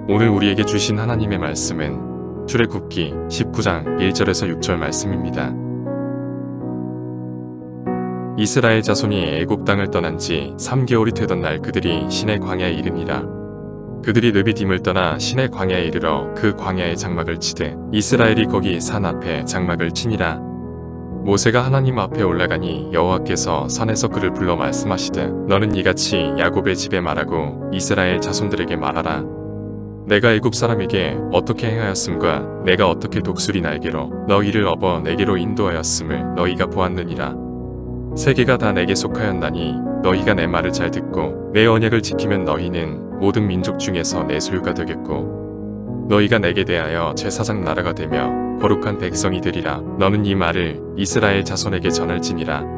오늘 우리에게 주신 하나님의 말씀은 출애굽기 19장 1절에서 6절 말씀입니다. 이스라엘 자손이 애굽 땅을 떠난 지 3개월이 되던 날 그들이 시내 광야에 이르니라. 그들이 르비딤을 떠나 시내 광야에 이르러 그 광야에 장막을 치되 이스라엘이 거기 산 앞에 장막을 치니라. 모세가 하나님 앞에 올라가니 여호와께서 산에서 그를 불러 말씀하시되 너는 이같이 야곱의 집에 말하고 이스라엘 자손들에게 말하라. 내가 애굽 사람에게 어떻게 행하였음과 내가 어떻게 독수리 날개로 너희를 업어 내게로 인도하였음을 너희가 보았느니라. 세계가 다 내게 속하였나니 너희가 내 말을 잘 듣고 내 언약을 지키면 너희는 모든 민족 중에서 내 소유가 되겠고 너희가 내게 대하여 제사장 나라가 되며 거룩한 백성이 되리라. 너는 이 말을 이스라엘 자손에게 전할지니라.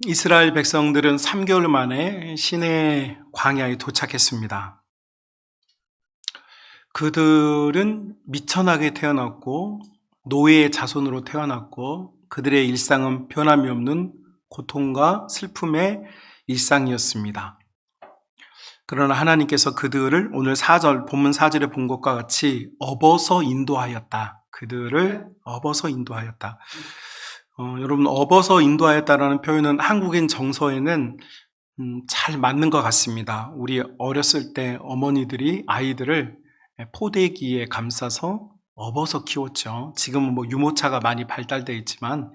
이스라엘 백성들은 3개월 만에 시내 광야에 도착했습니다. 그들은 미천하게 태어났고 노예의 자손으로 태어났고 그들의 일상은 변함이 없는 고통과 슬픔의 일상이었습니다. 그러나 하나님께서 그들을 오늘 4절, 본문 4절에 본 것과 같이 업어서 인도하였다. 그들을 업어서 인도하였다. 여러분, 업어서 인도하였다라는 표현은 한국인 정서에는 잘 맞는 것 같습니다. 우리 어렸을 때 어머니들이 아이들을 포대기에 감싸서 업어서 키웠죠. 지금은 뭐 유모차가 많이 발달되어 있지만,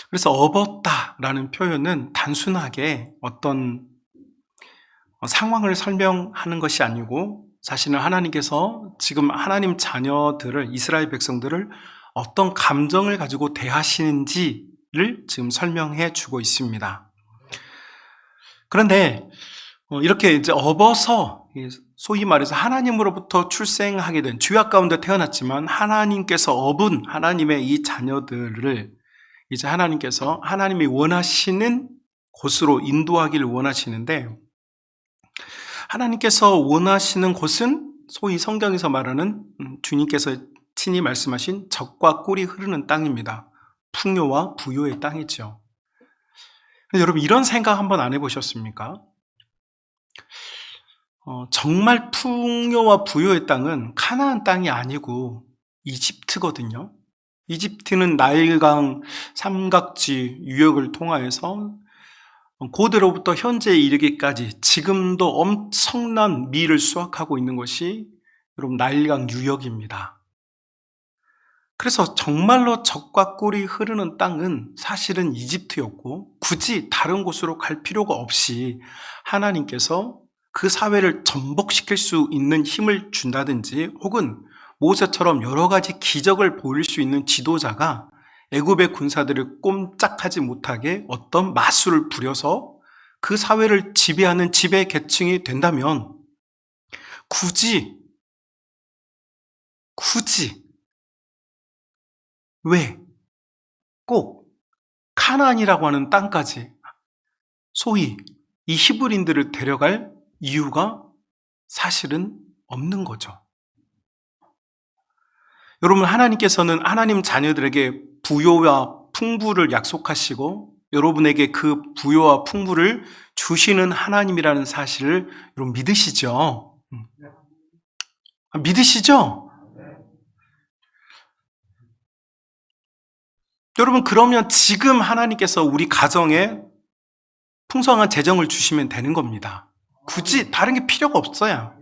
그래서 업었다라는 표현은 단순하게 어떤 상황을 설명하는 것이 아니고 사실은 하나님께서 지금 하나님 자녀들을, 이스라엘 백성들을 어떤 감정을 가지고 대하시는지를 지금 설명해 주고 있습니다. 그런데 이렇게 이제 업어서 소위 말해서 하나님으로부터 출생하게 된 죄악 가운데 태어났지만 하나님께서 업은 하나님의 이 자녀들을 이제 하나님께서 하나님이 원하시는 곳으로 인도하기를 원하시는데 하나님께서 원하시는 곳은 소위 성경에서 말하는 주님께서 친히 말씀하신 젖과 꿀이 흐르는 땅입니다. 풍요와 부요의 땅이죠. 여러분 이런 생각 한번 안 해보셨습니까? 정말 풍요와 부요의 땅은 가나안 땅이 아니고 이집트거든요. 이집트는 나일강 삼각지 유역을 통하여서 고대로부터 현재에 이르기까지 지금도 엄청난 밀을 수확하고 있는 것이 여러분 나일강 유역입니다. 그래서 정말로 젖과 꿀이 흐르는 땅은 사실은 이집트였고 굳이 다른 곳으로 갈 필요가 없이 하나님께서 그 사회를 전복시킬 수 있는 힘을 준다든지 혹은 모세처럼 여러 가지 기적을 보일 수 있는 지도자가 애굽의 군사들을 꼼짝하지 못하게 어떤 마술을 부려서 그 사회를 지배하는 지배 계층이 된다면 굳이 왜 꼭 카나안이라고 하는 땅까지 소위 이 히브리인들을 데려갈 이유가 사실은 없는 거죠. 여러분 하나님께서는 하나님 자녀들에게 부요와 풍부를 약속하시고 여러분에게 그 부요와 풍부를 주시는 하나님이라는 사실을 여러분 믿으시죠? 믿으시죠? 여러분 그러면 지금 하나님께서 우리 가정에 풍성한 재정을 주시면 되는 겁니다. 굳이 다른 게 필요가 없어요.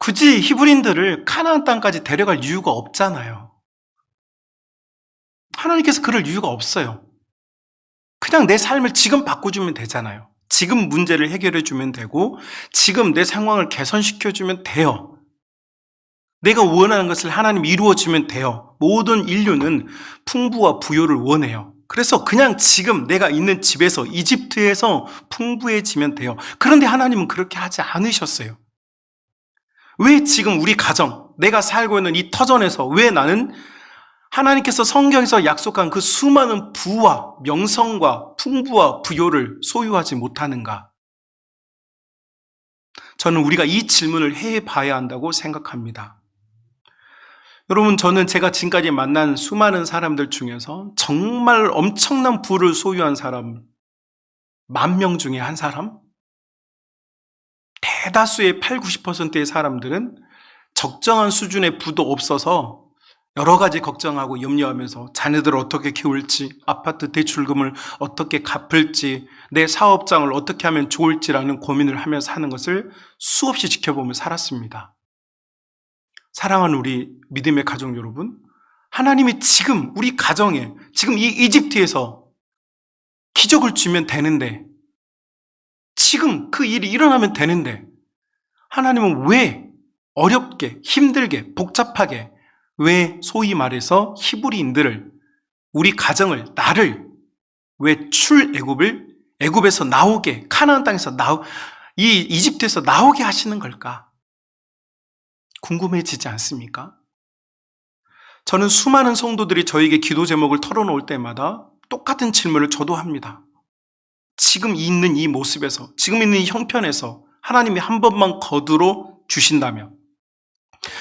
굳이 히브리인들을 카나안 땅까지 데려갈 이유가 없잖아요. 하나님께서 그럴 이유가 없어요. 그냥 내 삶을 지금 바꿔주면 되잖아요. 지금 문제를 해결해 주면 되고 지금 내 상황을 개선시켜 주면 돼요. 내가 원하는 것을 하나님이 이루어주면 돼요. 모든 인류는 풍부와 부요를 원해요. 그래서 그냥 지금 내가 있는 집에서 이집트에서 풍부해지면 돼요. 그런데 하나님은 그렇게 하지 않으셨어요. 왜 지금 우리 가정, 내가 살고 있는 이 터전에서 왜 나는 하나님께서 성경에서 약속한 그 수많은 부와 명성과 풍부와 부요를 소유하지 못하는가? 저는 우리가 이 질문을 해봐야 한다고 생각합니다. 여러분, 저는 제가 지금까지 만난 수많은 사람들 중에서 정말 엄청난 부를 소유한 사람, 10,000명 중에 한 사람? 대다수의 8, 90%의 사람들은 적정한 수준의 부도 없어서 여러 가지 걱정하고 염려하면서 자녀들을 어떻게 키울지, 아파트 대출금을 어떻게 갚을지, 내 사업장을 어떻게 하면 좋을지라는 고민을 하면서 사는 것을 수없이 지켜보며 살았습니다. 사랑하는 우리 믿음의 가족 여러분, 하나님이 지금 우리 가정에, 지금 이 이집트에서 기적을 주면 되는데, 지금 그 일이 일어나면 되는데, 하나님은 왜 어렵게, 힘들게, 복잡하게, 왜 소위 말해서 히브리인들을, 우리 가정을, 나를 왜 애굽에서 나오게, 카나안 땅에서 이 이집트에서 나오게 하시는 걸까? 궁금해지지 않습니까? 저는 수많은 성도들이 저에게 기도 제목을 털어놓을 때마다 똑같은 질문을 저도 합니다. 지금 있는 이 모습에서, 지금 있는 이 형편에서 하나님이 한 번만 거두러 주신다면,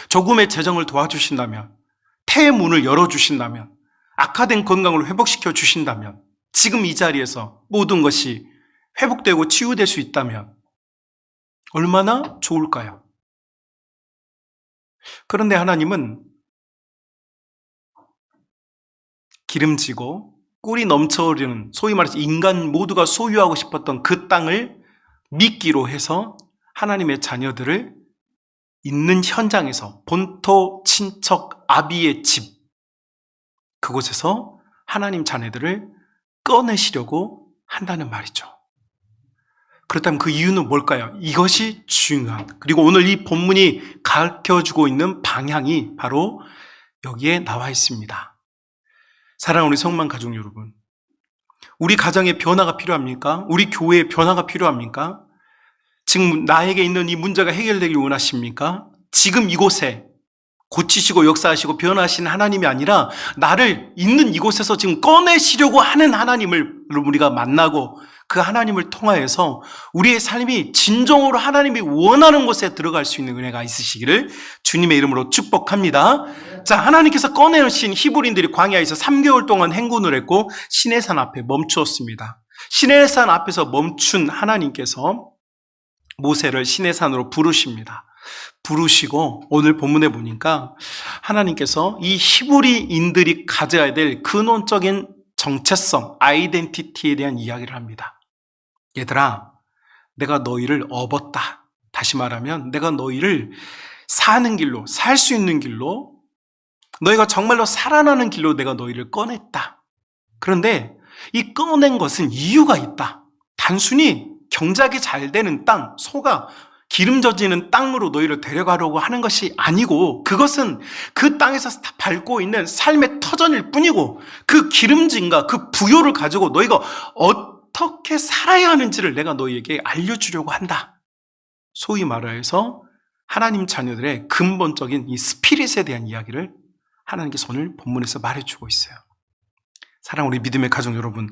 조금의 재정을 도와주신다면, 태의 문을 열어주신다면, 악화된 건강을 회복시켜 주신다면, 지금 이 자리에서 모든 것이 회복되고 치유될 수 있다면 얼마나 좋을까요? 그런데 하나님은 기름지고 꿀이 넘쳐흐르는, 소위 말해서 인간 모두가 소유하고 싶었던 그 땅을 미끼로 해서 하나님의 자녀들을 있는 현장에서, 본토 친척 아비의 집, 그곳에서 하나님 자녀들을 꺼내시려고 한다는 말이죠. 그렇다면 그 이유는 뭘까요? 이것이 중요한, 그리고 오늘 이 본문이 가르쳐주고 있는 방향이 바로 여기에 나와 있습니다. 사랑하는 우리 성만 가족 여러분, 우리 가정에 변화가 필요합니까? 우리 교회에 변화가 필요합니까? 지금 나에게 있는 이 문제가 해결되길 원하십니까? 지금 이곳에 고치시고 역사하시고 변화하시는 하나님이 아니라 나를 있는 이곳에서 지금 꺼내시려고 하는 하나님을 우리가 만나고, 그 하나님을 통하여서 우리의 삶이 진정으로 하나님이 원하는 곳에 들어갈 수 있는 은혜가 있으시기를 주님의 이름으로 축복합니다. 자, 하나님께서 꺼내오신 히브리인들이 광야에서 3개월 동안 행군을 했고 시내산 앞에 멈추었습니다. 시내산 앞에서 멈춘 하나님께서 모세를 시내산으로 부르십니다. 부르시고 오늘 본문에 보니까 하나님께서 이 히브리인들이 가져야 될 근원적인 정체성, 아이덴티티에 대한 이야기를 합니다. 얘들아, 내가 너희를 업었다. 다시 말하면 내가 너희를 사는 길로, 살 수 있는 길로, 너희가 정말로 살아나는 길로 내가 너희를 꺼냈다. 그런데 이 꺼낸 것은 이유가 있다. 단순히 경작이 잘 되는 땅, 소가 기름 젖이는 땅으로 너희를 데려가려고 하는 것이 아니고, 그것은 그 땅에서 밟고 있는 삶의 터전일 뿐이고, 그 기름짐과 그 부요를 가지고 너희가 어떻게 살아야 하는지를 내가 너희에게 알려주려고 한다. 소위 말해서 하나님 자녀들의 근본적인 이 스피릿에 대한 이야기를 하나님께서 오늘 본문에서 말해주고 있어요. 사랑하는 우리 믿음의 가족 여러분,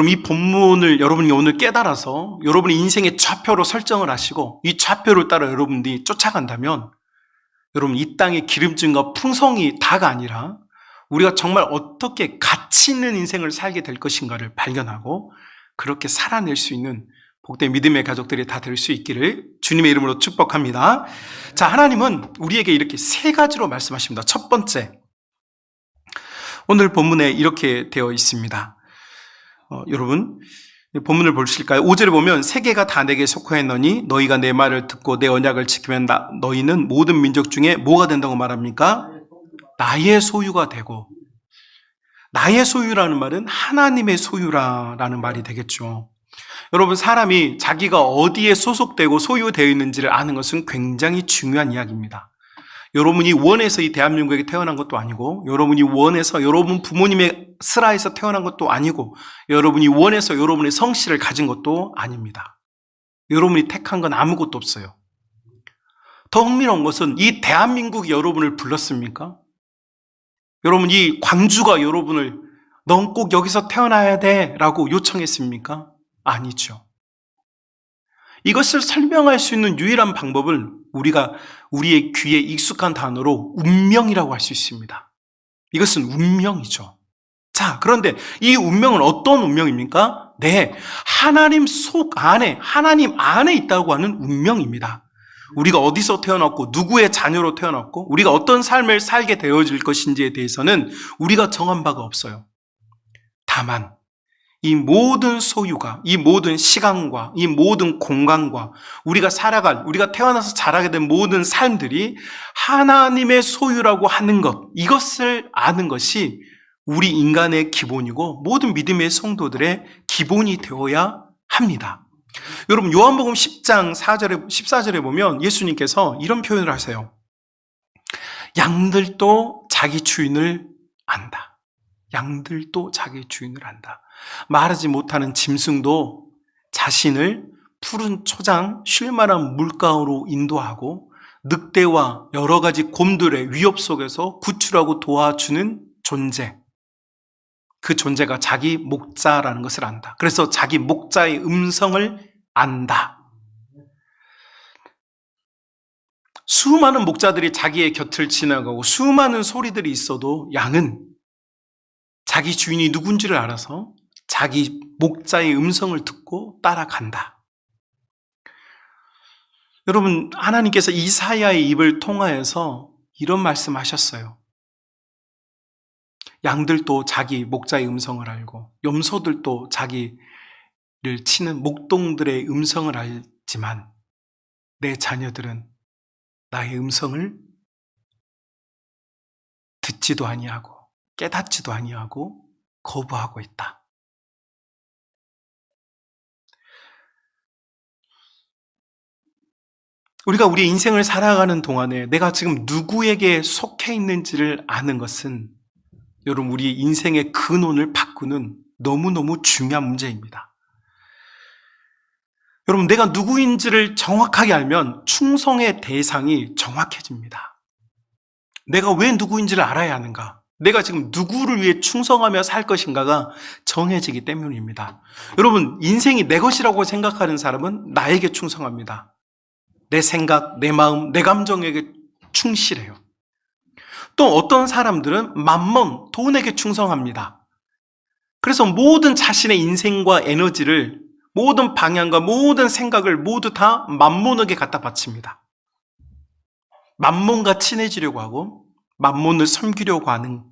이 본문을 여러분이 오늘 깨달아서 여러분의 인생의 좌표로 설정을 하시고 이 좌표를 따라 여러분들이 쫓아간다면, 여러분 이 땅의 기름짐과 풍성이 다가 아니라 우리가 정말 어떻게 가치 있는 인생을 살게 될 것인가를 발견하고 그렇게 살아낼 수 있는 복된 믿음의 가족들이 다 될 수 있기를 주님의 이름으로 축복합니다. 자, 하나님은 우리에게 이렇게 3가지로 말씀하십니다. 첫 번째, 오늘 본문에 이렇게 되어 있습니다. 여러분 본문을 보실까요? 5절에 보면 세계가 다 내게 속하였노니 너희가 내 말을 듣고 내 언약을 지키면 너희는 모든 민족 중에 뭐가 된다고 말합니까? 나의 소유가 되고, 나의 소유라는 말은 하나님의 소유라는 말이 되겠죠. 여러분, 사람이 자기가 어디에 소속되고 소유되어 있는지를 아는 것은 굉장히 중요한 이야기입니다. 여러분이 원해서 이 대한민국에 태어난 것도 아니고, 여러분이 원해서 여러분 부모님의 슬하에서 태어난 것도 아니고, 여러분이 원해서 여러분의 성씨를 가진 것도 아닙니다. 여러분이 택한 건 아무것도 없어요. 더 흥미로운 것은 이 대한민국이 여러분을 불렀습니까? 여러분, 이 광주가 여러분을 넌 꼭 여기서 태어나야 돼 라고 요청했습니까? 아니죠. 이것을 설명할 수 있는 유일한 방법은 우리의 귀에 익숙한 단어로 운명이라고 할 수 있습니다. 이것은 운명이죠. 자, 그런데 이 운명은 어떤 운명입니까? 네, 하나님 속 안에, 하나님 안에 있다고 하는 운명입니다. 우리가 어디서 태어났고 누구의 자녀로 태어났고 우리가 어떤 삶을 살게 되어질 것인지에 대해서는 우리가 정한 바가 없어요. 다만 이 모든 소유가, 이 모든 시간과 이 모든 공간과 우리가 태어나서 자라게 된 모든 삶들이 하나님의 소유라고 하는 것, 이것을 아는 것이 우리 인간의 기본이고 모든 믿음의 성도들의 기본이 되어야 합니다. 여러분, 요한복음 10장 14절에 보면 예수님께서 이런 표현을 하세요. 양들도 자기 주인을 안다. 양들도 자기 주인을 안다. 말하지 못하는 짐승도 자신을 푸른 초장, 쉴만한 물가로 인도하고 늑대와 여러 가지 곰들의 위협 속에서 구출하고 도와주는 존재. 그 존재가 자기 목자라는 것을 안다. 그래서 자기 목자의 음성을 안다. 수많은 목자들이 자기의 곁을 지나가고 수많은 소리들이 있어도 양은 자기 주인이 누군지를 알아서 자기 목자의 음성을 듣고 따라간다. 여러분, 하나님께서 이사야의 입을 통하여서 이런 말씀하셨어요. 양들도 자기 목자의 음성을 알고 염소들도 자기를 치는 목동들의 음성을 알지만 내 자녀들은 나의 음성을 듣지도 아니하고 깨닫지도 아니하고 거부하고 있다. 우리가 우리 인생을 살아가는 동안에 내가 지금 누구에게 속해 있는지를 아는 것은 여러분, 우리 인생의 근원을 바꾸는 너무너무 중요한 문제입니다. 여러분, 내가 누구인지를 정확하게 알면 충성의 대상이 정확해집니다. 내가 왜 누구인지를 알아야 하는가? 내가 지금 누구를 위해 충성하며 살 것인가가 정해지기 때문입니다. 여러분, 인생이 내 것이라고 생각하는 사람은 나에게 충성합니다. 내 생각, 내 마음, 내 감정에게 충실해요. 또 어떤 사람들은 맘몬, 돈에게 충성합니다. 그래서 모든 자신의 인생과 에너지를, 모든 방향과 모든 생각을 모두 다 맘몬에게 갖다 바칩니다. 맘몬과 친해지려고 하고 맘몬을 섬기려고 하는.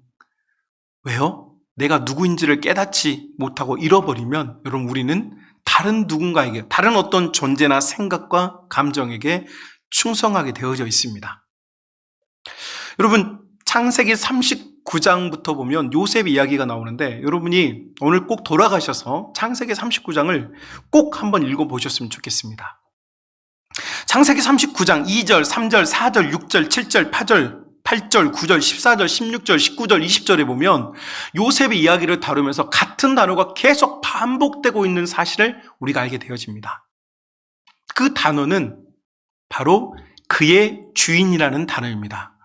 왜요? 내가 누구인지를 깨닫지 못하고 잃어버리면 여러분, 우리는 다른 누군가에게, 다른 어떤 존재나 생각과 감정에게 충성하게 되어져 있습니다. 여러분, 창세기 39장부터 보면 요셉의 이야기가 나오는데 여러분이 오늘 꼭 돌아가셔서 창세기 39장을 꼭 한번 읽어보셨으면 좋겠습니다. 창세기 39장 2절, 3절, 4절, 6절, 7절, 8절, 9절, 14절, 16절, 19절, 20절에 보면 요셉의 이야기를 다루면서 같은 단어가 계속 반복되고 있는 사실을 우리가 알게 되어집니다. 그 단어는 바로 그의 주인이라는 단어입니다.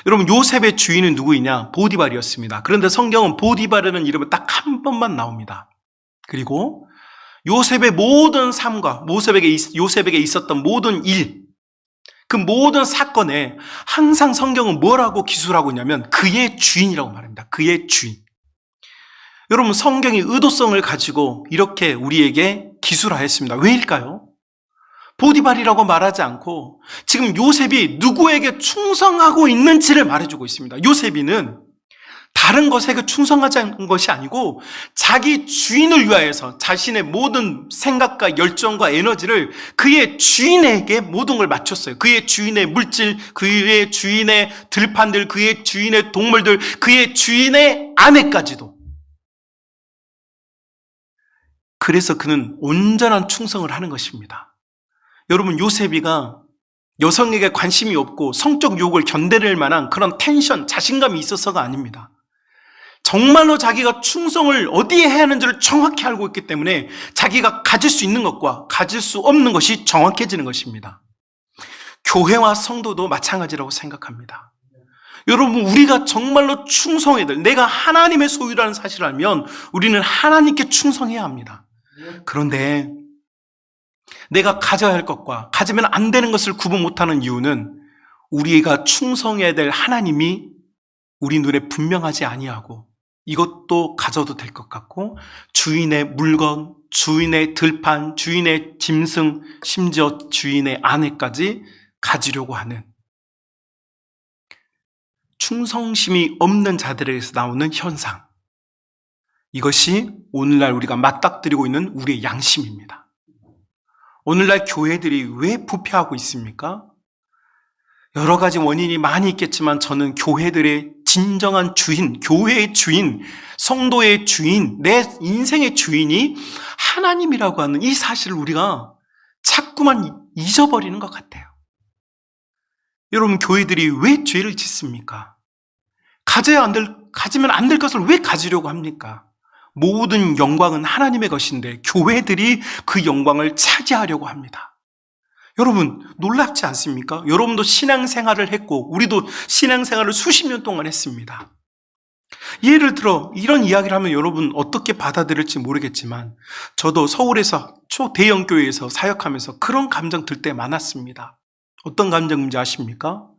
여러분, 요셉의 주인은 누구이냐? 보디발이었습니다. 그런데 성경은 보디발이라는 이름은 딱 한 번만 나옵니다. 그리고 요셉의 모든 삶과 요셉에게 있었던 모든 일, 그 모든 사건에 항상 성경은 뭐라고 기술하고 있냐면 그의 주인이라고 말합니다. 그의 주인. 여러분, 성경이 의도성을 가지고 이렇게 우리에게 기술하였습니다. 왜일까요? 보디발이라고 말하지 않고 지금 요셉이 누구에게 충성하고 있는지를 말해주고 있습니다. 요셉이는 다른 것에게 충성하지 않은 것이 아니고 자기 주인을 위하여서 자신의 모든 생각과 열정과 에너지를 그의 주인에게 모든 걸 맞췄어요. 그의 주인의 물질, 그의 주인의 들판들, 그의 주인의 동물들, 그의 주인의 아내까지도. 그래서 그는 온전한 충성을 하는 것입니다. 여러분, 요셉이가 여성에게 관심이 없고 성적 유혹을 견뎌낼 만한 그런 텐션, 자신감이 있어서가 아닙니다. 정말로 자기가 충성을 어디에 해야 하는지를 정확히 알고 있기 때문에 자기가 가질 수 있는 것과 가질 수 없는 것이 정확해지는 것입니다. 교회와 성도도 마찬가지라고 생각합니다. 여러분, 우리가 정말로 충성해야 될, 내가 하나님의 소유라는 사실을 알면 우리는 하나님께 충성해야 합니다. 그런데 내가 가져야 할 것과 가지면 안 되는 것을 구분 못하는 이유는 우리가 충성해야 될 하나님이 우리 눈에 분명하지 아니하고 이것도 가져도 될 것 같고 주인의 물건, 주인의 들판, 주인의 짐승, 심지어 주인의 아내까지 가지려고 하는 충성심이 없는 자들에게서 나오는 현상. 이것이 오늘날 우리가 맞닥뜨리고 있는 우리의 양심입니다. 오늘날 교회들이 왜 부패하고 있습니까? 여러 가지 원인이 많이 있겠지만 저는 교회들의 진정한 주인, 교회의 주인, 성도의 주인, 내 인생의 주인이 하나님이라고 하는 이 사실을 우리가 자꾸만 잊어버리는 것 같아요. 여러분, 교회들이 왜 죄를 짓습니까? 가지면 안 될 것을 왜 가지려고 합니까? 모든 영광은 하나님의 것인데 교회들이 그 영광을 차지하려고 합니다. 여러분, 놀랍지 않습니까? 여러분도 신앙생활을 했고 우리도 신앙생활을 수십 년 동안 했습니다. 예를 들어 이런 이야기를 하면 여러분 어떻게 받아들일지 모르겠지만 저도 서울에서 초대형 교회에서 사역하면서 그런 감정 들 때 많았습니다. 어떤 감정인지 아십니까?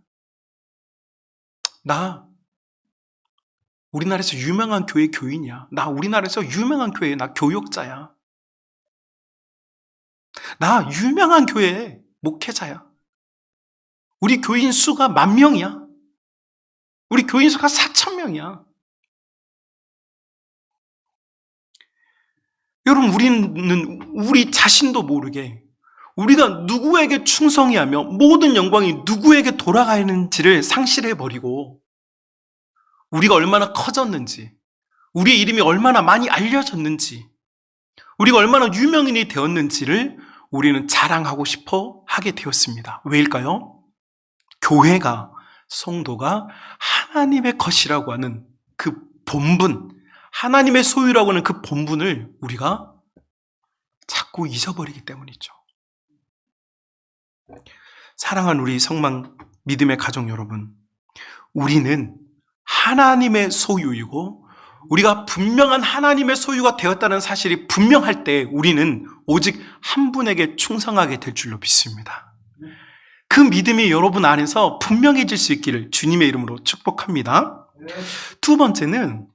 나 우리나라에서 유명한 교회 교인이야. 나 우리나라에서 유명한 교회 나 교역자야. 나 유명한 교회 목회자야. 우리 교인 수가 10,000명이야. 우리 교인 수가 4,000명이야. 여러분, 우리는 우리 자신도 모르게 우리가 누구에게 충성해야 하며 모든 영광이 누구에게 돌아가는지를 상실해버리고 우리가 얼마나 커졌는지, 우리의 이름이 얼마나 많이 알려졌는지, 우리가 얼마나 유명인이 되었는지를 우리는 자랑하고 싶어 하게 되었습니다. 왜일까요? 교회가, 성도가 하나님의 것이라고 하는 그 본분, 하나님의 소유라고 하는 그 본분을 우리가 자꾸 잊어버리기 때문이죠. 사랑하는 우리 성망 믿음의 가족 여러분, 우리는 하나님의 소유이고 우리가 분명한 하나님의 소유가 되었다는 사실이 분명할 때 우리는 오직 한 분에게 충성하게 될 줄로 믿습니다. 그 믿음이 여러분 안에서 분명해질 수 있기를 주님의 이름으로 축복합니다. 두 번째는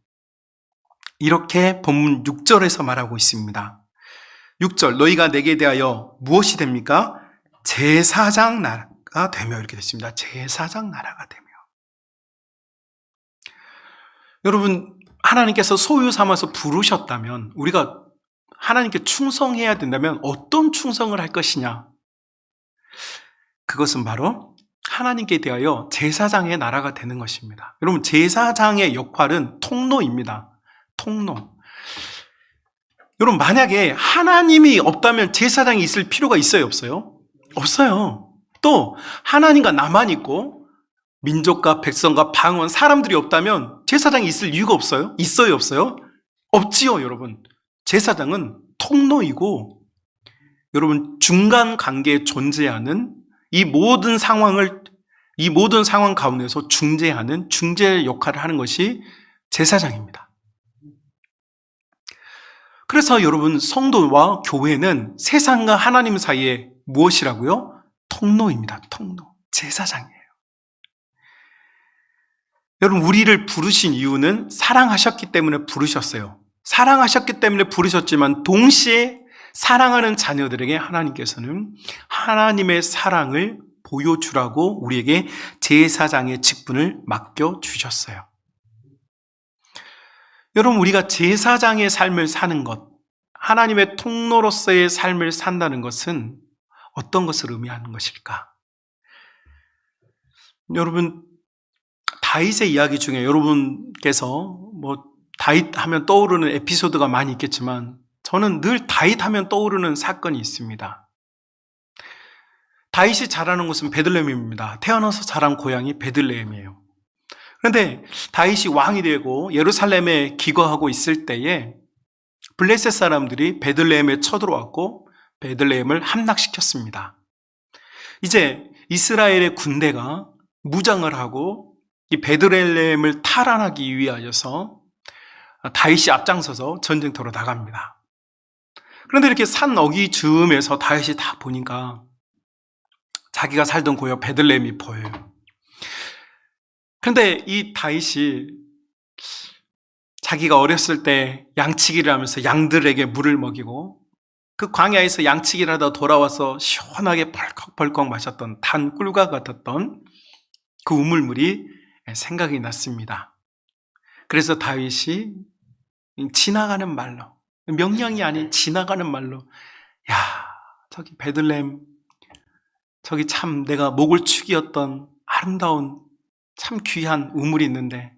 이렇게 본문 6절에서 말하고 있습니다. 6절, 너희가 내게 대하여 무엇이 됩니까? 제사장 나라가 되며, 이렇게 됐습니다. 제사장 나라가 되며. 여러분, 하나님께서 소유 삼아서 부르셨다면, 우리가 하나님께 충성해야 된다면 어떤 충성을 할 것이냐? 그것은 바로 하나님께 대하여 제사장의 나라가 되는 것입니다. 여러분, 제사장의 역할은 통로입니다. 통로. 여러분, 만약에 하나님이 없다면 제사장이 있을 필요가 있어요, 없어요? 없어요. 또 하나님과 나만 있고 민족과 백성과 방언, 사람들이 없다면 제사장이 있을 이유가 없어요? 있어요, 없어요? 없지요, 여러분. 제사장은 통로이고, 여러분, 중간 관계에 존재하는 이 모든 상황 가운데서 중재하는 중재 역할을 하는 것이 제사장입니다. 그래서 여러분, 성도와 교회는 세상과 하나님 사이에 무엇이라고요? 통로입니다. 통로. 제사장이에요. 여러분, 우리를 부르신 이유는 사랑하셨기 때문에 부르셨어요. 사랑하셨기 때문에 부르셨지만 동시에 사랑하는 자녀들에게 하나님께서는 하나님의 사랑을 보여주라고 우리에게 제사장의 직분을 맡겨주셨어요. 여러분, 우리가 제사장의 삶을 사는 것, 하나님의 통로로서의 삶을 산다는 것은 어떤 것을 의미하는 것일까? 여러분, 다윗의 이야기 중에 여러분께서 다윗 하면 떠오르는 에피소드가 많이 있겠지만 저는 늘 다윗 하면 떠오르는 사건이 있습니다. 다윗이 자라는 곳은 베들레헴입니다. 태어나서 자란 고향이 베들레헴이에요. 그런데 다윗이 왕이 되고 예루살렘에 기거하고 있을 때에 블레셋 사람들이 베들레헴에 쳐들어왔고 베들레헴을 함락시켰습니다. 이제 이스라엘의 군대가 무장을 하고 이 베들레헴을 탈환하기 위하여서 다윗이 앞장서서 전쟁터로 나갑니다. 그런데 이렇게 산 어기 즈음에서 다윗이 다 보니까 자기가 살던 고향 베들레헴이 보여요. 그런데 이 다윗이 자기가 어렸을 때 양치기를 하면서 양들에게 물을 먹이고 그 광야에서 양치기를 하다 돌아와서 시원하게 벌컥벌컥 마셨던 단 꿀과 같았던 그 우물물이 생각이 났습니다. 그래서 다윗이 지나가는 말로, 명령이 아닌 지나가는 말로, 야, 저기 베들레헴, 저기 참 내가 목을 축이었던 아름다운 참 귀한 우물이 있는데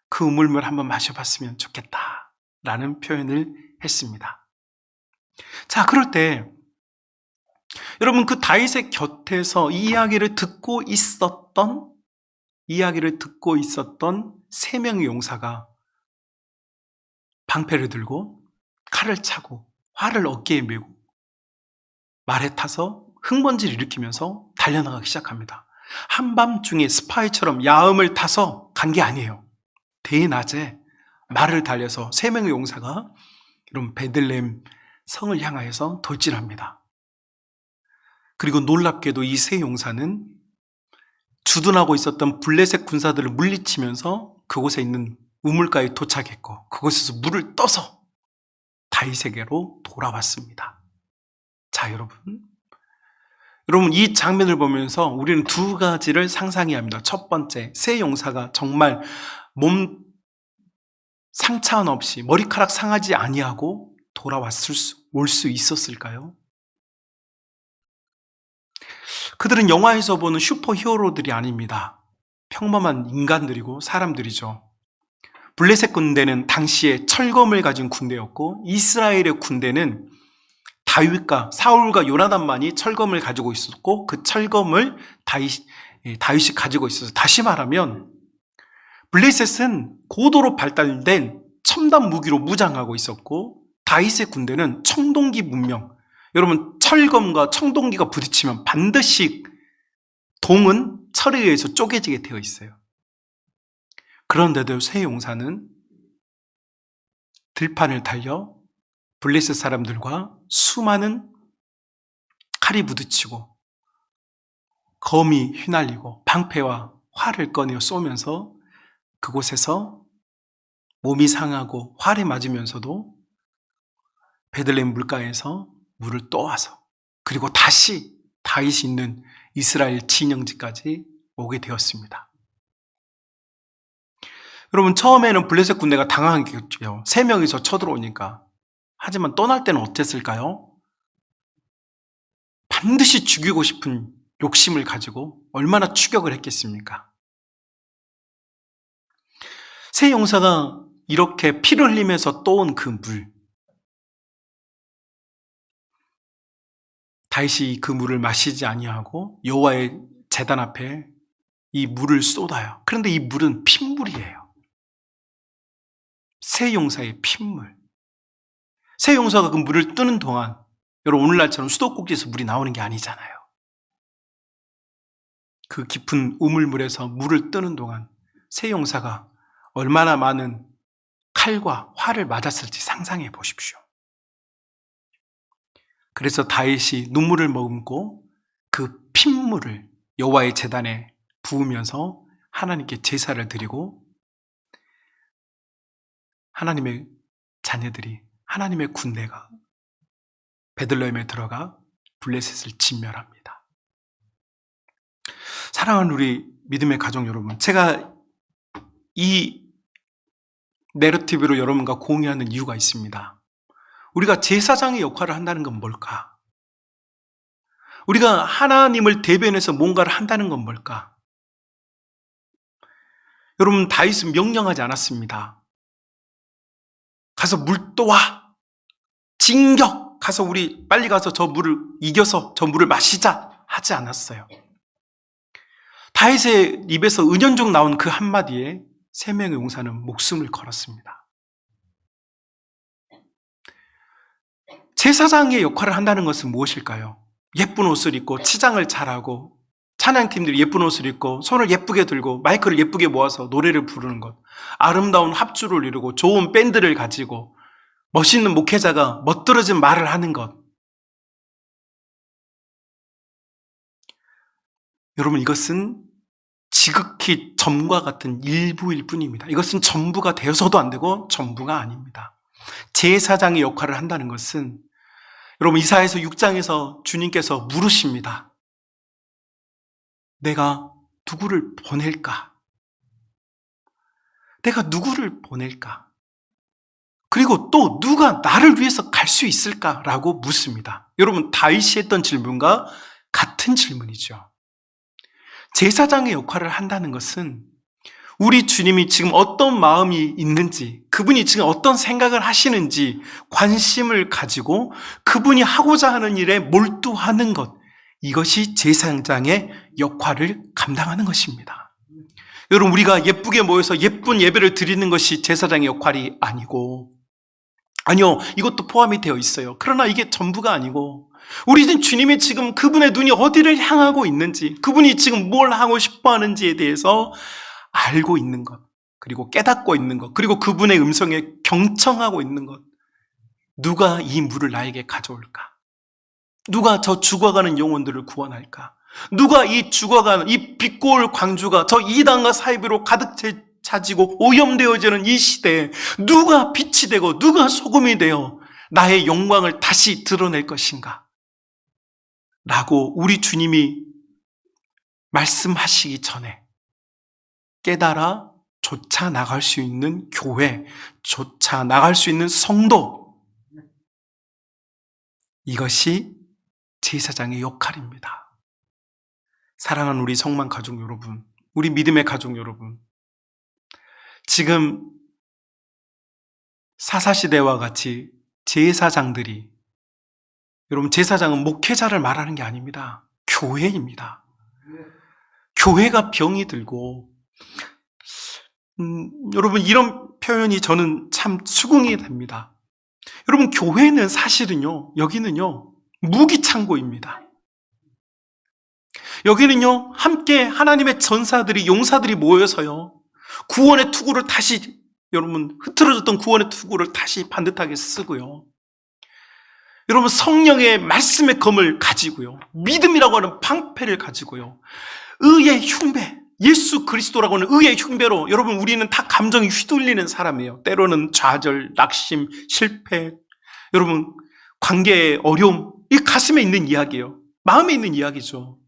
그 우물물 한번 마셔봤으면 좋겠다 라는 표현을 했습니다. 자, 그럴 때 여러분, 그 다윗의 곁에서 이 이야기를 듣고 있었던 세 명의 용사가 방패를 들고 칼을 차고 활을 어깨에 메고 말에 타서 흥번지를 일으키면서 달려나가기 시작합니다. 한밤중에 스파이처럼 야음을 타서 간 게 아니에요. 대낮에 말을 달려서 세 명의 용사가 이런 베들레헴 성을 향하여서 돌진합니다. 그리고 놀랍게도 이 세 용사는 주둔하고 있었던 블레셋 군사들을 물리치면서 그곳에 있는 우물가에 도착했고 그곳에서 물을 떠서 다윗에게로 돌아왔습니다. 자, 여러분 이 장면을 보면서 우리는 두 가지를 상상해야 합니다. 첫 번째, 세 용사가 정말 몸 상처 없이 머리카락 상하지 아니하고 올 수 있었을까요? 그들은 영화에서 보는 슈퍼 히어로들이 아닙니다. 평범한 인간들이고 사람들이죠. 블레셋 군대는 당시에 철검을 가진 군대였고 이스라엘의 군대는 다윗과 사울과 요나단만이 철검을 가지고 있었고 그 철검을 다윗이 가지고 있어서, 다시 말하면 블레셋은 고도로 발달된 첨단 무기로 무장하고 있었고 다윗의 군대는 청동기 문명, 여러분 철검과 청동기가 부딪히면 반드시 동은 철에 의해서 쪼개지게 되어 있어요. 그런데도 세 용사는 들판을 달려 블레셋 사람들과 수많은 칼이 부딪히고 검이 휘날리고 방패와 활을 꺼내어 쏘면서 그곳에서 몸이 상하고 활에 맞으면서도 베들레헴 물가에서 물을 떠와서 그리고 다시 다윗이 있는 이스라엘 진영지까지 오게 되었습니다. 여러분, 처음에는 블레셋 군대가 당황했겠죠. 세 명이서 쳐들어오니까. 하지만 떠날 때는 어땠을까요? 반드시 죽이고 싶은 욕심을 가지고 얼마나 추격을 했겠습니까? 세 용사가 이렇게 피를 흘리면서 떠온 그 물, 다윗이 그 물을 마시지 아니하고 여호와의 제단 앞에 이 물을 쏟아요. 그런데 이 물은 핏물이에요. 세 용사의 핏물. 세 용사가 그 물을 뜨는 동안, 여러분 오늘날처럼 수도꼭지에서 물이 나오는 게 아니잖아요. 그 깊은 우물물에서 물을 뜨는 동안 세 용사가 얼마나 많은 칼과 활을 맞았을지 상상해 보십시오. 그래서 다윗이 눈물을 머금고 그 핏물을 여호와의 제단에 부으면서 하나님께 제사를 드리고 하나님의 자녀들이, 하나님의 군대가 베들레헴에 들어가 블레셋을 진멸합니다. 사랑하는 우리 믿음의 가족 여러분, 제가 이 내러티브로 여러분과 공유하는 이유가 있습니다. 우리가 제사장의 역할을 한다는 건 뭘까? 우리가 하나님을 대변해서 뭔가를 한다는 건 뭘까? 여러분, 다윗은 명령하지 않았습니다. 가서 물 떠와! 진격! 가서 우리 빨리 가서 저 물을 이겨서 저 물을 마시자! 하지 않았어요. 다윗의 입에서 은연중 나온 그 한마디에 세 명의 용사는 목숨을 걸었습니다. 제사장의 역할을 한다는 것은 무엇일까요? 예쁜 옷을 입고 치장을 잘하고 찬양팀들이 예쁜 옷을 입고 손을 예쁘게 들고 마이크를 예쁘게 모아서 노래를 부르는 것, 아름다운 합주를 이루고 좋은 밴드를 가지고 멋있는 목회자가 멋들어진 말을 하는 것. 여러분, 이것은 지극히 점과 같은 일부일 뿐입니다. 이것은 전부가 되어서도 안 되고 전부가 아닙니다. 제사장의 역할을 한다는 것은 여러분 이사야서 6장에서 주님께서 물으십니다. 내가 누구를 보낼까? 내가 누구를 보낼까? 그리고 또 누가 나를 위해서 갈 수 있을까라고 묻습니다. 여러분 다윗이 했던 질문과 같은 질문이죠. 제사장의 역할을 한다는 것은 우리 주님이 지금 어떤 마음이 있는지, 그분이 지금 어떤 생각을 하시는지 관심을 가지고 그분이 하고자 하는 일에 몰두하는 것, 이것이 제사장의 역할을 감당하는 것입니다. 여러분 우리가 예쁘게 모여서 예쁜 예배를 드리는 것이 제사장의 역할이 아니요, 이것도 포함이 되어 있어요. 그러나 이게 전부가 아니고 우리 주님이 지금 그분의 눈이 어디를 향하고 있는지, 그분이 지금 뭘 하고 싶어 하는지에 대해서 알고 있는 것, 그리고 깨닫고 있는 것, 그리고 그분의 음성에 경청하고 있는 것. 누가 이 물을 나에게 가져올까? 누가 저 죽어가는 영혼들을 구원할까? 누가 이 죽어가는 이 빛고울 광주가 저 이단과 사이비로 가득 차지고 오염되어지는 이 시대에 누가 빛이 되고 누가 소금이 되어 나의 영광을 다시 드러낼 것인가? 라고 우리 주님이 말씀하시기 전에 깨달아 쫓아 나갈 수 있는 교회, 쫓아 나갈 수 있는 성도, 이것이 제사장의 역할입니다. 사랑하는 우리 성만 가족 여러분, 우리 믿음의 가족 여러분, 지금 사사시대와 같이 제사장들이, 여러분 제사장은 목회자를 말하는 게 아닙니다. 교회입니다. 교회가 병이 들고 여러분 이런 표현이 저는 참 수긍이 됩니다. 여러분 교회는 사실은요, 여기는요 무기창고입니다. 여기는요 함께 하나님의 전사들이, 용사들이 모여서요 구원의 투구를 다시, 여러분 흐트러졌던 구원의 투구를 다시 반듯하게 쓰고요, 여러분 성령의 말씀의 검을 가지고요, 믿음이라고 하는 방패를 가지고요, 의의 흉배, 예수 그리스도라고 하는 의의 흉배로, 여러분 우리는 다 감정이 휘둘리는 사람이에요. 때로는 좌절, 낙심, 실패, 여러분 관계의 어려움, 이 가슴에 있는 이야기예요. 마음에 있는 이야기죠.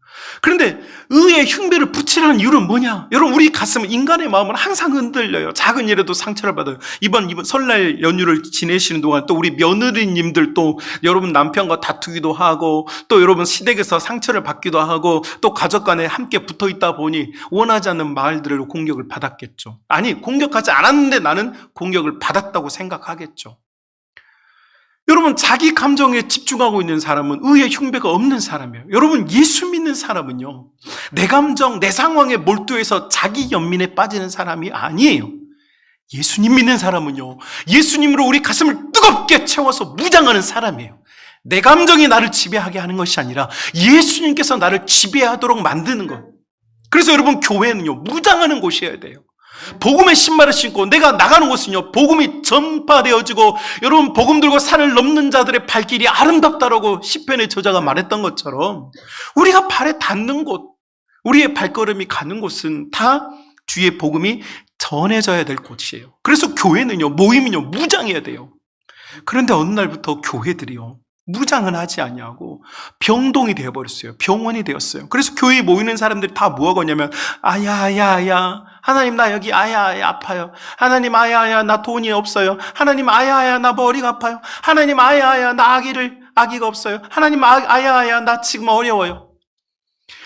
그런데 의의 흉배를 붙이라는 이유는 뭐냐? 여러분 우리 가슴은, 인간의 마음은 항상 흔들려요. 작은 일에도 상처를 받아요. 이번 설날 연휴를 지내시는 동안 또 우리 며느리님들 또 여러분 남편과 다투기도 하고, 또 여러분 시댁에서 상처를 받기도 하고, 또 가족 간에 함께 붙어 있다 보니 원하지 않는 말들로 공격을 받았겠죠. 아니, 공격하지 않았는데 나는 공격을 받았다고 생각하겠죠. 여러분 자기 감정에 집중하고 있는 사람은 의의 흉배가 없는 사람이에요. 여러분 예수 믿는 사람은요, 내 감정, 내 상황에 몰두해서 자기 연민에 빠지는 사람이 아니에요. 예수님 믿는 사람은요, 예수님으로 우리 가슴을 뜨겁게 채워서 무장하는 사람이에요. 내 감정이 나를 지배하게 하는 것이 아니라 예수님께서 나를 지배하도록 만드는 것. 그래서 여러분 교회는요 무장하는 곳이어야 돼요. 복음의 신발을 신고 내가 나가는 곳은요 복음이 전파되어지고, 여러분 복음 들고 산을 넘는 자들의 발길이 아름답다라고 시편의 저자가 말했던 것처럼 우리가 발에 닿는 곳, 우리의 발걸음이 가는 곳은 다 주의 복음이 전해져야 될 곳이에요. 그래서 교회는요, 모임은요 무장해야 돼요. 그런데 어느 날부터 교회들이요 무장은 하지 아니하고 병동이 되어버렸어요. 병원이 되었어요. 그래서 교회에 모이는 사람들이 다 뭐하고 있냐면, 아야 하나님 나 여기 아야 아파요. 하나님 아야 나 돈이 없어요. 하나님 아야 나 머리가 아파요. 하나님 아야 나 아기가 없어요. 하나님 아야 나 지금 어려워요.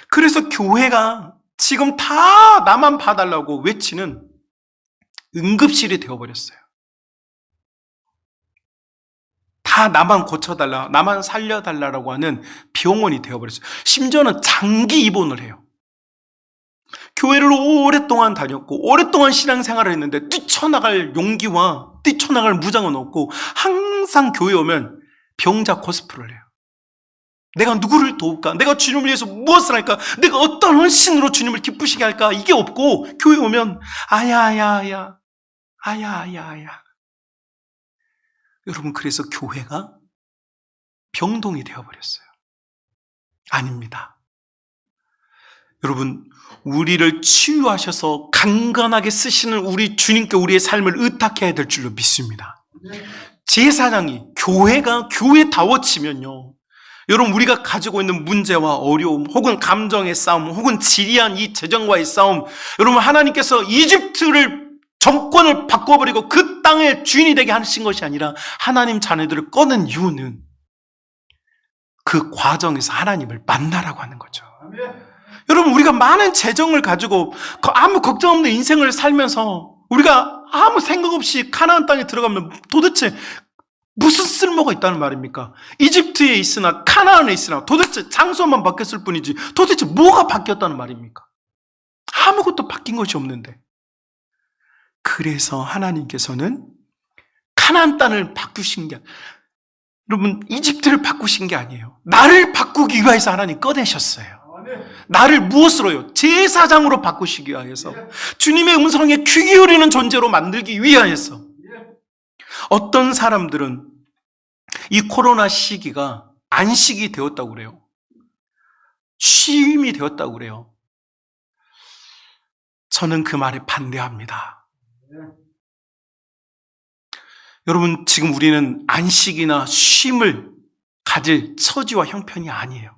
그래서 교회가 지금 다 나만 봐달라고 외치는 응급실이 되어버렸어요. 다 나만 고쳐달라, 나만 살려달라고 하는 병원이 되어버렸어요. 심지어는 장기 입원을 해요. 교회를 오랫동안 다녔고 오랫동안 신앙생활을 했는데 뛰쳐나갈 용기와 뛰쳐나갈 무장은 없고, 항상 교회 오면 병자 코스프레를 해요. 내가 누구를 도울까? 내가 주님을 위해서 무엇을 할까? 내가 어떤 헌신으로 주님을 기쁘시게 할까? 이게 없고 교회 오면 아야. 여러분 그래서 교회가 병동이 되어버렸어요. 아닙니다. 여러분, 우리를 치유하셔서 강건하게 쓰시는 우리 주님께 우리의 삶을 의탁해야 될 줄로 믿습니다. 제사장이 교회가 교회다워지면요, 여러분, 우리가 가지고 있는 문제와 어려움, 혹은 감정의 싸움, 혹은 지리한 이 재정과의 싸움, 여러분, 하나님께서 이집트를 정권을 바꿔버리고 그 땅의 주인이 되게 하신 것이 아니라 하나님 자녀들을 꺼낸 이유는 그 과정에서 하나님을 만나라고 하는 거죠. 여러분, 우리가 많은 재정을 가지고 아무 걱정 없는 인생을 살면서 우리가 아무 생각 없이 가나안 땅에 들어가면 도대체 무슨 쓸모가 있다는 말입니까? 이집트에 있으나 가나안에 있으나 도대체 장소만 바뀌었을 뿐이지 도대체 뭐가 바뀌었다는 말입니까? 아무것도 바뀐 것이 없는데. 그래서 하나님께서는 가나안 땅을 바꾸신 게, 여러분, 이집트를 바꾸신 게 아니에요. 나를 바꾸기 위해서 하나님 꺼내셨어요. 나를 무엇으로요? 제사장으로 바꾸시기 위해서, 주님의 음성에 귀 기울이는 존재로 만들기 위하여서. 어떤 사람들은 이 코로나 시기가 안식이 되었다고 그래요. 쉼이 되었다고 그래요. 저는 그 말에 반대합니다. 여러분, 지금 우리는 안식이나 쉼을 가질 처지와 형편이 아니에요.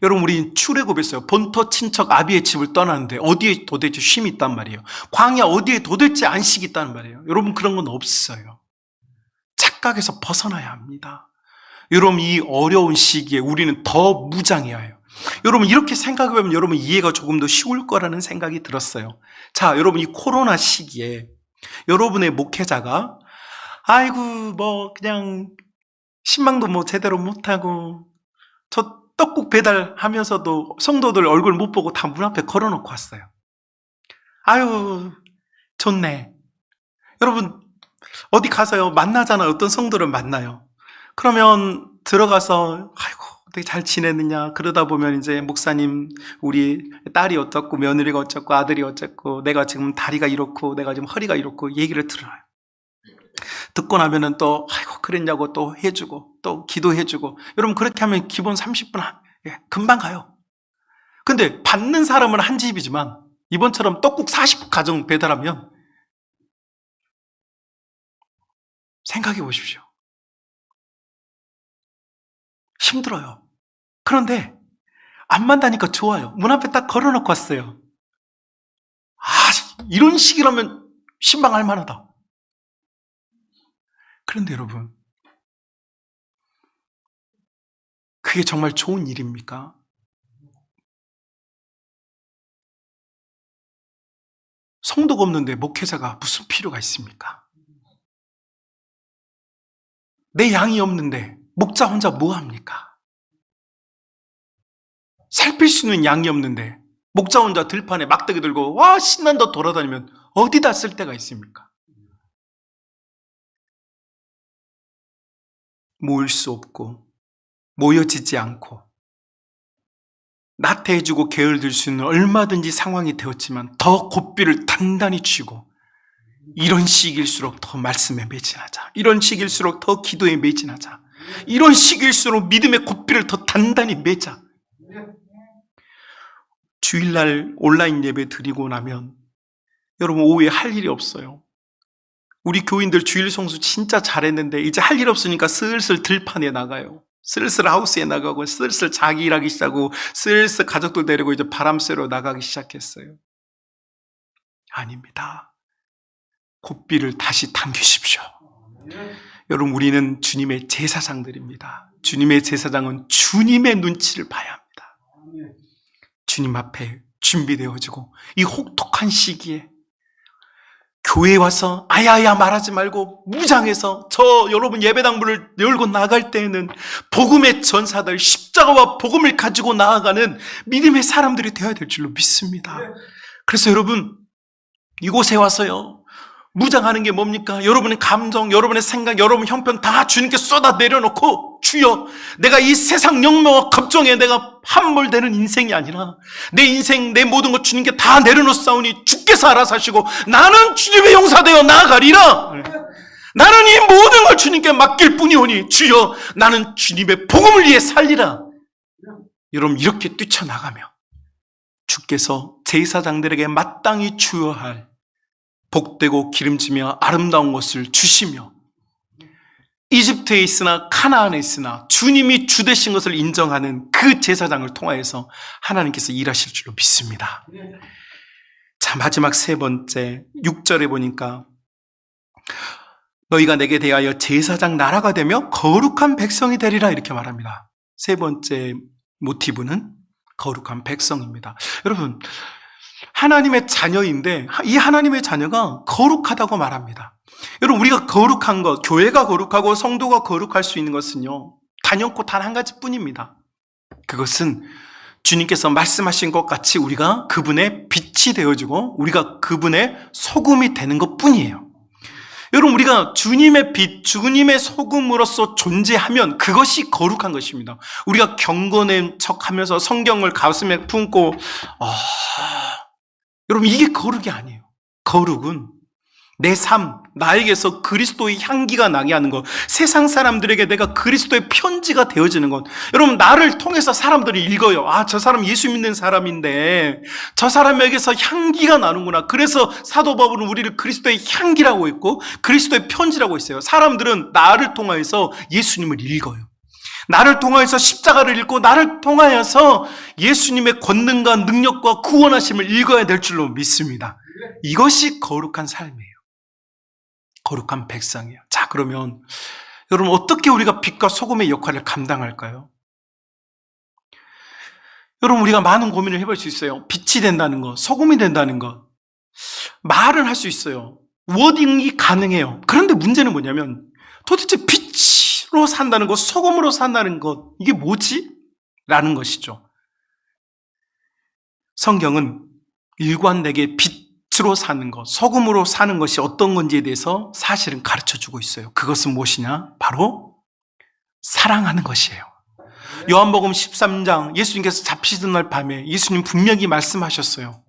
여러분, 우리 출애굽했어요. 본토 친척 아비의 집을 떠나는데 어디에 도대체 쉼이 있단 말이에요. 광야 어디에 도대체 안식이 있다는 말이에요. 여러분, 그런 건 없어요. 착각에서 벗어나야 합니다. 여러분, 이 어려운 시기에 우리는 더 무장해야 해요. 여러분, 이렇게 생각해보면 여러분 이해가 조금 더 쉬울 거라는 생각이 들었어요. 자, 여러분, 이 코로나 시기에 여러분의 목회자가 아이고 뭐 그냥 신방도 뭐 제대로 못하고 저 떡국 배달하면서도 성도들 얼굴 못 보고 다 문 앞에 걸어놓고 왔어요. 아유 좋네. 여러분, 어디 가서요 만나잖아요. 어떤 성도를 만나요. 그러면 들어가서 아이고 어떻게 잘 지내느냐, 그러다 보면 이제 목사님 우리 딸이 어쩌고 며느리가 어쩌고 아들이 어쩌고 내가 지금 다리가 이렇고 내가 지금 허리가 이렇고 얘기를 들어요. 듣고 나면은 또 아이고 그랬냐고 또 해주고 또 기도해주고. 여러분, 그렇게 하면 기본 30분 금방 가요. 근데 받는 사람은 한 집이지만 이번처럼 떡국 40가정 배달하면 생각해 보십시오. 힘들어요. 그런데 안 만나니까 좋아요. 문 앞에 딱 걸어놓고 왔어요. 이런 식이라면 신방할 만하다. 그런데 여러분, 그게 정말 좋은 일입니까? 성도가 없는데 목회자가 무슨 필요가 있습니까? 내 양이 없는데 목자 혼자 뭐 합니까? 살필 수 있는 양이 없는데 목자 혼자 들판에 막대기 들고 와 신난다 돌아다니면 어디다 쓸 데가 있습니까? 모을 수 없고 모여지지 않고 나태해지고 게을들 수 있는 얼마든지 상황이 되었지만 더 고삐를 단단히 쥐고 이런 시기일수록 더 말씀에 매진하자. 이런 시기일수록 더 기도에 매진하자. 이런 시기일수록 믿음의 고삐를 더 단단히 매자. 주일날 온라인 예배 드리고 나면 여러분 오후에 할 일이 없어요. 우리 교인들 주일 성수 진짜 잘했는데 이제 할 일 없으니까 슬슬 들판에 나가요. 슬슬 하우스에 나가고 슬슬 자기 일하기 시작하고 슬슬 가족들 데리고 이제 바람 쐬러 나가기 시작했어요. 아닙니다. 고삐를 다시 당기십시오. 여러분, 우리는 주님의 제사장들입니다. 주님의 제사장은 주님의 눈치를 봐야 합니다. 주님 앞에 준비되어지고 이 혹독한 시기에 교회에 와서 아야야 말하지 말고 무장해서 여러분 예배당 문을 열고 나갈 때에는 복음의 전사들, 십자가와 복음을 가지고 나아가는 믿음의 사람들이 되어야 될 줄로 믿습니다. 그래서 여러분, 이곳에 와서요 무장하는 게 뭡니까? 여러분의 감정, 여러분의 생각, 여러분 형편 다 주님께 쏟아 내려놓고, 주여, 내가 이 세상 영명과 겁정에 내가 함몰되는 인생이 아니라 내 인생, 내 모든 것 주님께 다 내려놓사오니 주께서 알아서 하시고 나는 주님의 용사되어 나아가리라. 나는 이 모든 걸 주님께 맡길 뿐이오니 주여, 나는 주님의 복음을 위해 살리라. 여러분, 이렇게 뛰쳐나가며 주께서 제사장들에게 마땅히 주어할 복되고 기름지며 아름다운 것을 주시며 이집트에 있으나 카나안에 있으나 주님이 주 되신 것을 인정하는 그 제사장을 통하여서 하나님께서 일하실 줄로 믿습니다. 자, 마지막 세 번째 6절에 보니까 너희가 내게 대하여 제사장 나라가 되며 거룩한 백성이 되리라 이렇게 말합니다. 세 번째 모티브는 거룩한 백성입니다. 여러분, 하나님의 자녀인데 이 하나님의 자녀가 거룩하다고 말합니다. 여러분, 우리가 거룩한 것, 교회가 거룩하고 성도가 거룩할 수 있는 것은요, 단연코 단 한 가지뿐입니다. 그것은 주님께서 말씀하신 것 같이 우리가 그분의 빛이 되어주고 우리가 그분의 소금이 되는 것뿐이에요. 여러분, 우리가 주님의 빛, 주님의 소금으로서 존재하면 그것이 거룩한 것입니다. 우리가 경건한 척하면서 성경을 가슴에 품고 여러분, 이게 거룩이 아니에요. 거룩은 내 삶, 나에게서 그리스도의 향기가 나게 하는 것, 세상 사람들에게 내가 그리스도의 편지가 되어지는 것. 여러분, 나를 통해서 사람들이 읽어요. 저 사람 예수 믿는 사람인데 저 사람에게서 향기가 나는구나. 그래서 사도 바울은 우리를 그리스도의 향기라고 했고 그리스도의 편지라고 했어요. 사람들은 나를 통하여서 예수님을 읽어요. 나를 통하여서 십자가를 읽고 나를 통하여서 예수님의 권능과 능력과 구원하심을 읽어야 될 줄로 믿습니다. 이것이 거룩한 삶이에요. 거룩한 백성이에요. 자, 그러면 여러분, 어떻게 우리가 빛과 소금의 역할을 감당할까요? 여러분, 우리가 많은 고민을 해볼 수 있어요. 빛이 된다는 것, 소금이 된다는 것, 말은 할 수 있어요. 워딩이 가능해요. 그런데 문제는 뭐냐면 도대체 빛으로 산다는 것, 소금으로 산다는 것, 이게 뭐지? 라는 것이죠. 성경은 일관되게 빛으로 사는 것, 소금으로 사는 것이 어떤 건지에 대해서 사실은 가르쳐주고 있어요. 그것은 무엇이냐? 바로 사랑하는 것이에요. 요한복음 13장, 예수님께서 잡히던 날 밤에 예수님 분명히 말씀하셨어요.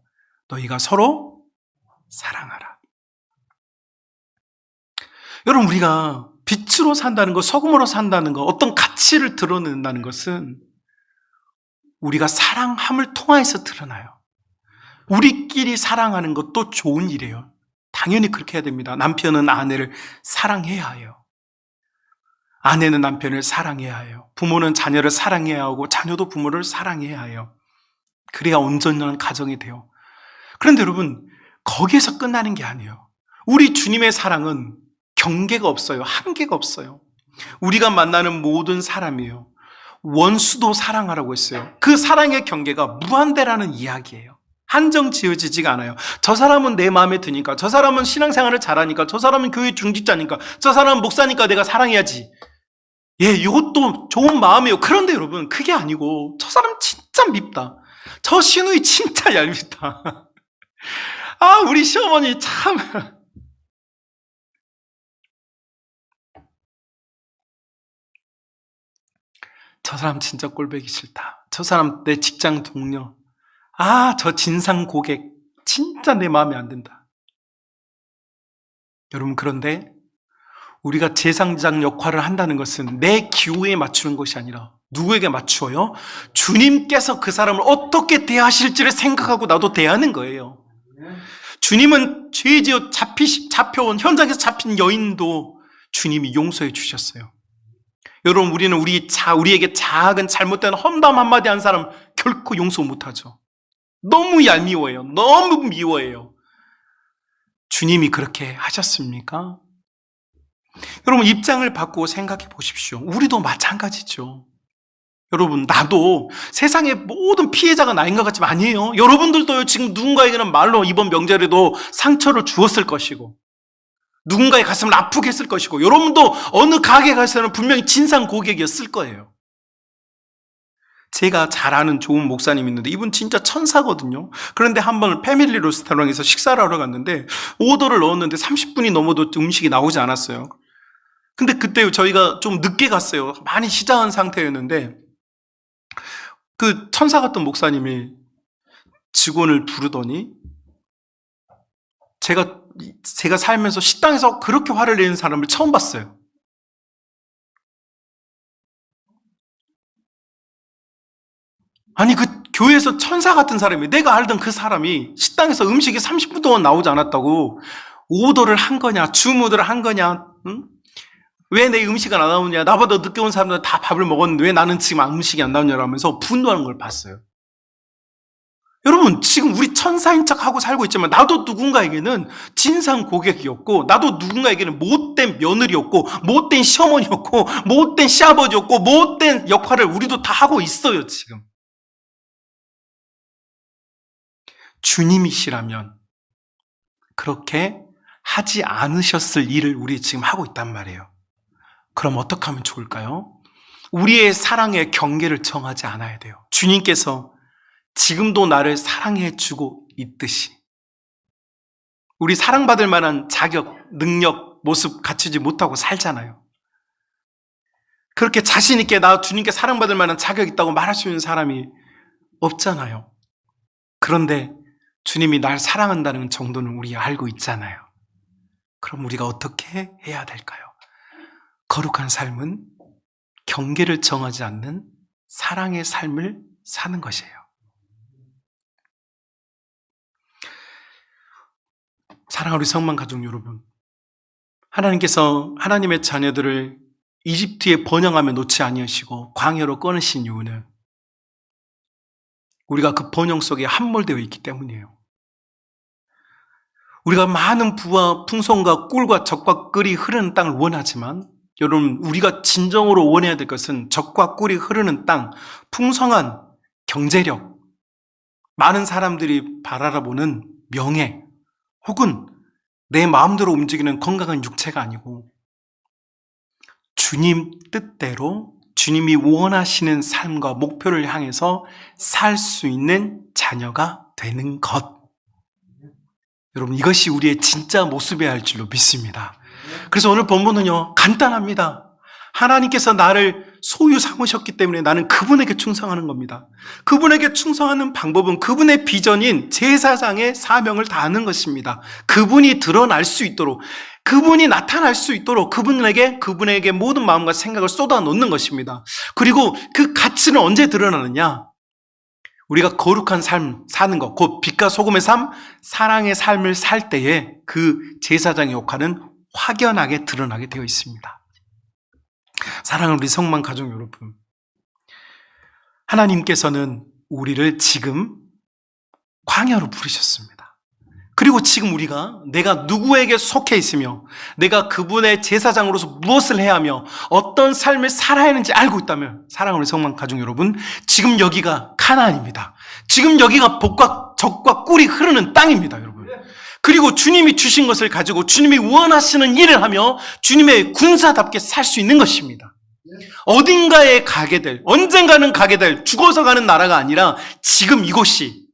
너희가 서로 사랑하라. 여러분, 우리가 빛으로 산다는 것, 소금으로 산다는 것, 어떤 가치를 드러낸다는 것은 우리가 사랑함을 통해서 드러나요. 우리끼리 사랑하는 것도 좋은 일이에요. 당연히 그렇게 해야 됩니다. 남편은 아내를 사랑해야 해요. 아내는 남편을 사랑해야 해요. 부모는 자녀를 사랑해야 하고 자녀도 부모를 사랑해야 해요. 그래야 온전한 가정이 돼요. 그런데 여러분, 거기에서 끝나는 게 아니에요. 우리 주님의 사랑은 경계가 없어요. 한계가 없어요. 우리가 만나는 모든 사람이에요. 원수도 사랑하라고 했어요. 그 사랑의 경계가 무한대라는 이야기예요. 한정 지어지지가 않아요. 저 사람은 내 마음에 드니까, 저 사람은 신앙생활을 잘하니까, 저 사람은 교회 중직자니까, 저 사람은 목사니까 내가 사랑해야지. 예, 이것도 좋은 마음이에요. 그런데 여러분, 그게 아니고 저 사람 진짜 밉다. 저 시누이 진짜 얄밉다. 우리 시어머니 참. 저 사람 진짜 꼴보기 싫다. 저 사람 내 직장 동료. 저 진상 고객 진짜 내 마음에 안 든다. 여러분, 그런데 우리가 제사장 역할을 한다는 것은 내 기호에 맞추는 것이 아니라 누구에게 맞추어요? 주님께서 그 사람을 어떻게 대하실지를 생각하고 나도 대하는 거예요. 주님은 죄지어 잡혀온 현장에서 잡힌 여인도 주님이 용서해 주셨어요. 여러분, 우리는 우리에게 작은 잘못된 험담 한마디 한 사람 결코 용서 못하죠. 너무 얄미워해요. 너무 미워해요. 주님이 그렇게 하셨습니까? 여러분, 입장을 바꾸고 생각해 보십시오. 우리도 마찬가지죠. 여러분, 나도 세상의 모든 피해자가 나인 것 같지만 아니에요. 여러분들도 지금 누군가에게는 말로 이번 명절에도 상처를 주었을 것이고 누군가의 가슴을 아프게 했을 것이고 여러분도 어느 가게 가서는 분명히 진상 고객이었을 거예요. 제가 잘 아는 좋은 목사님이 있는데 이분 진짜 천사거든요. 그런데 한번 패밀리 레스토랑에서 식사를 하러 갔는데 오더를 넣었는데 30분이 넘어도 음식이 나오지 않았어요. 근데 그때 저희가 좀 늦게 갔어요. 많이 시장한 상태였는데 그 천사 같던 목사님이 직원을 부르더니 제가 살면서 식당에서 그렇게 화를 내는 사람을 처음 봤어요. 아니, 그 교회에서 천사 같은 사람이, 내가 알던 그 사람이 식당에서 음식이 30분 동안 나오지 않았다고 오더를 한 거냐, 주문을 한 거냐, 응? 왜 내 음식이 안 나오냐, 나보다 늦게 온 사람들 다 밥을 먹었는데 왜 나는 지금 음식이 안 나오냐고 하면서 분노하는 걸 봤어요. 여러분, 지금 우리 천사인 척하고 살고 있지만 나도 누군가에게는 진상 고객이었고, 나도 누군가에게는 못된 며느리였고, 못된 시어머니였고, 못된 시아버지였고, 못된 역할을 우리도 다 하고 있어요. 지금 주님이시라면 그렇게 하지 않으셨을 일을 우리 지금 하고 있단 말이에요. 그럼 어떻게 하면 좋을까요? 우리의 사랑의 경계를 정하지 않아야 돼요. 주님께서 지금도 나를 사랑해 주고 있듯이, 우리 사랑받을 만한 자격, 능력, 모습 갖추지 못하고 살잖아요. 그렇게 자신 있게 나 주님께 사랑받을 만한 자격이 있다고 말할 수 있는 사람이 없잖아요. 그런데 주님이 날 사랑한다는 정도는 우리 알고 있잖아요. 그럼 우리가 어떻게 해야 될까요? 거룩한 삶은 경계를 정하지 않는 사랑의 삶을 사는 것이에요. 사랑하는 우리 성만 가족 여러분, 하나님께서 하나님의 자녀들을 이집트에 번영하며 놓지 아니하시고 광야로 꺼내신 이유는 우리가 그 번영 속에 함몰되어 있기 때문이에요. 우리가 많은 부와 풍성과 꿀과 젖과 꿀이 흐르는 땅을 원하지만, 여러분, 우리가 진정으로 원해야 될 것은 젖과 꿀이 흐르는 땅, 풍성한 경제력, 많은 사람들이 바라보는 명예, 혹은 내 마음대로 움직이는 건강한 육체가 아니고 주님 뜻대로 주님이 원하시는 삶과 목표를 향해서 살 수 있는 자녀가 되는 것. 여러분, 이것이 우리의 진짜 모습이어야 할 줄로 믿습니다. 그래서 오늘 본문은요, 간단합니다. 하나님께서 나를 소유 삼으셨기 때문에 나는 그분에게 충성하는 겁니다. 그분에게 충성하는 방법은 그분의 비전인 제사장의 사명을 다하는 것입니다. 그분이 드러날 수 있도록, 그분이 나타날 수 있도록 그분에게 모든 마음과 생각을 쏟아놓는 것입니다. 그리고 그 가치는 언제 드러나느냐? 우리가 거룩한 삶 사는 것, 곧 빛과 소금의 삶, 사랑의 삶을 살 때에 그 제사장의 역할은 확연하게 드러나게 되어 있습니다. 사랑하는 우리 성만 가족 여러분, 하나님께서는 우리를 지금 광야로 부르셨습니다. 그리고 지금 우리가 내가 누구에게 속해 있으며 내가 그분의 제사장으로서 무엇을 해야 하며 어떤 삶을 살아야 하는지 알고 있다면, 사랑하는 우리 성만 가족 여러분, 지금 여기가 가나안입니다. 지금 여기가 복과 젖과 꿀이 흐르는 땅입니다, 여러분. 그리고 주님이 주신 것을 가지고 주님이 원하시는 일을 하며 주님의 군사답게 살 수 있는 것입니다. 어딘가에 가게 될, 언젠가는 가게 될, 죽어서 가는 나라가 아니라 지금 이곳이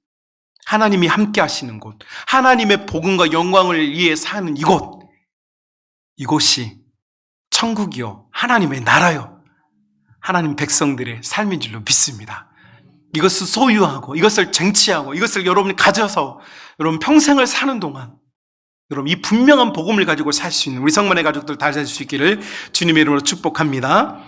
하나님이 함께 하시는 곳, 하나님의 복음과 영광을 위해 사는 이곳, 이곳이 천국이요, 하나님의 나라요, 하나님 백성들의 삶인 줄로 믿습니다. 이것을 소유하고 이것을 쟁취하고 이것을 여러분이 가져서 여러분 평생을 사는 동안 여러분 이 분명한 복음을 가지고 살 수 있는 우리 성만의 가족들 다 살 수 있기를 주님의 이름으로 축복합니다.